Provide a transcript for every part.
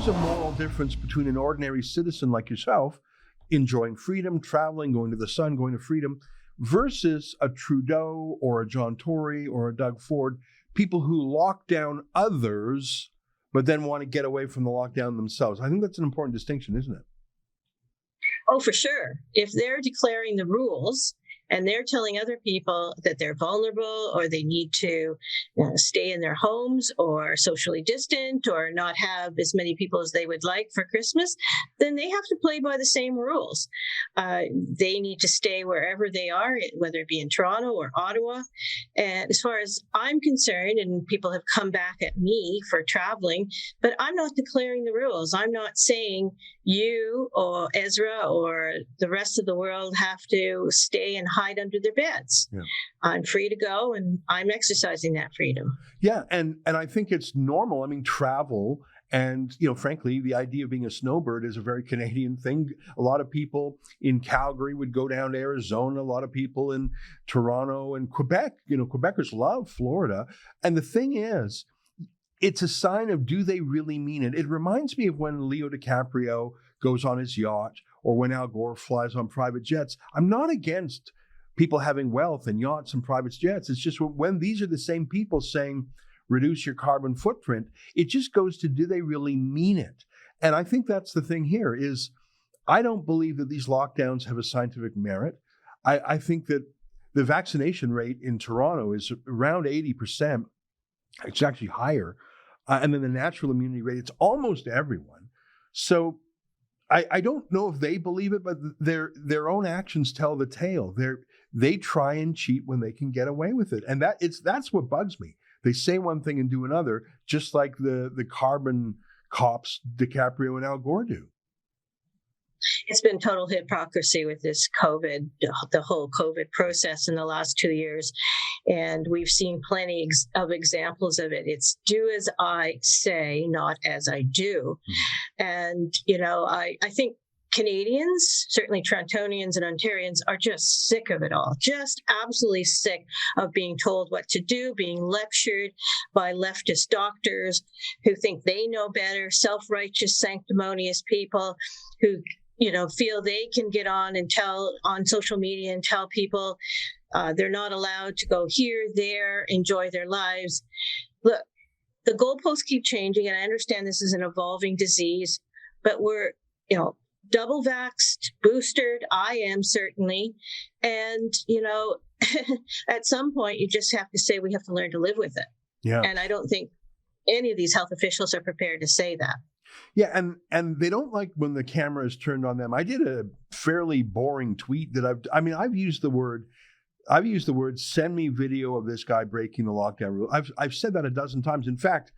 is a moral difference between an ordinary citizen like yourself enjoying freedom, traveling, going to the sun, going to freedom, versus a Trudeau or a John Tory or a Doug Ford, people who lock down others but then want to get away from the lockdown themselves? I think that's an important distinction, isn't it? Oh, for sure. If they're declaring the rules and they're telling other people that they're vulnerable or they need to stay in their homes or socially distant or not have as many people as they would like for Christmas, then they have to play by the same rules. They need to stay wherever they are, whether it be in Toronto or Ottawa. And as far as I'm concerned, and people have come back at me for traveling, but I'm not declaring the rules. I'm not saying you or Ezra or the rest of the world have to stay and hide under their beds. Yeah. I'm free to go, and I'm exercising that freedom. Yeah, and I think it's normal. I mean, travel and, frankly, the idea of being a snowbird is a very Canadian thing. A lot of people in Calgary would go down to Arizona. A lot of people in Toronto and Quebec. Quebecers love Florida. And the thing is, it's a sign of, do they really mean it? It reminds me of when Leo DiCaprio goes on his yacht or when Al Gore flies on private jets. I'm not against people having wealth and yachts and private jets. It's just when these are the same people saying, reduce your carbon footprint, it just goes to, do they really mean it? And I think that's the thing here is, I don't believe that these lockdowns have a scientific merit. I think that the vaccination rate in Toronto is around 80%. It's actually higher. And then the natural immunity rate, it's almost everyone. So I don't know if they believe it, but their own actions tell the tale. They try and cheat when they can get away with it. And that's what bugs me. They say one thing and do another, just like the carbon cops DiCaprio and Al Gore do. It's been total hypocrisy with this COVID, the whole COVID process in the last 2 years. And we've seen plenty of examples of it. It's do as I say, not as I do. Mm-hmm. And, I think Canadians, certainly Torontonians and Ontarians, are just sick of it all, just absolutely sick of being told what to do, being lectured by leftist doctors who think they know better, self-righteous, sanctimonious people who feel they can get on and tell on social media and tell people they're not allowed to go here, there, enjoy their lives. Look, the goalposts keep changing, and I understand this is an evolving disease, but we're, double vaxxed, boosted. I am certainly. And, at some point you just have to say we have to learn to live with it. Yeah. And I don't think any of these health officials are prepared to say that. Yeah, and they don't like when the camera is turned on them. I did a fairly boring tweet that I've used the word, send me video of this guy breaking the lockdown rule. I've said that a dozen times. In fact,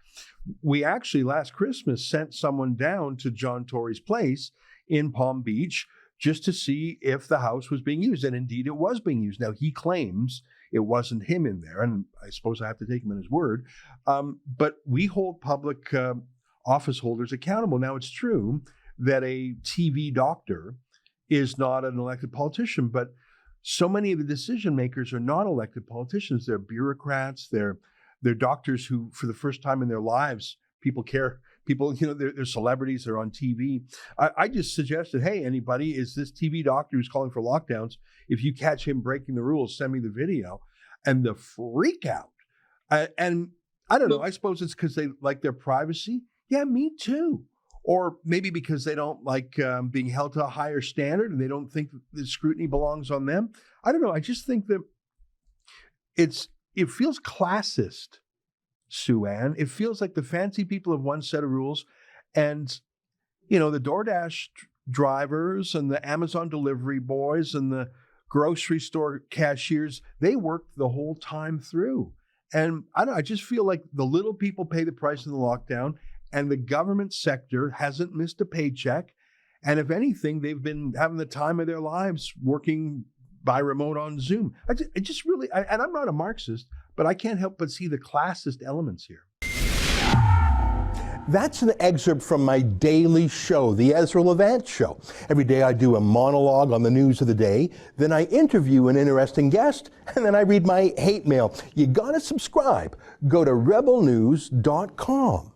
we actually last Christmas sent someone down to John Tory's place in Palm Beach just to see if the house was being used. And indeed it was being used. Now he claims it wasn't him in there, and I suppose I have to take him at his word. But we hold public office holders accountable. Now, it's true that a TV doctor is not an elected politician, but so many of the decision makers are not elected politicians. They're bureaucrats. They're doctors who, for the first time in their lives, people care. People, they're celebrities. They're on TV. I just suggested, hey, anybody, is this TV doctor who's calling for lockdowns? If you catch him breaking the rules, send me the video. And the freak out. And I don't know. I suppose it's because they like their privacy. Yeah, me too. Or maybe because they don't like being held to a higher standard and they don't think the scrutiny belongs on them. I don't know. I just think that it feels classist, Sue Ann. It feels like the fancy people have one set of rules, and the DoorDash drivers and the Amazon delivery boys and the grocery store cashiers, they worked the whole time through. And I just feel like the little people pay the price in the lockdown. And the government sector hasn't missed a paycheck. And if anything, they've been having the time of their lives working by remote on Zoom. I just really, and I'm not a Marxist, but I can't help but see the classist elements here. That's an excerpt from my daily show, The Ezra Levant Show. Every day I do a monologue on the news of the day, then I interview an interesting guest, and then I read my hate mail. You gotta subscribe. Go to rebelnews.com.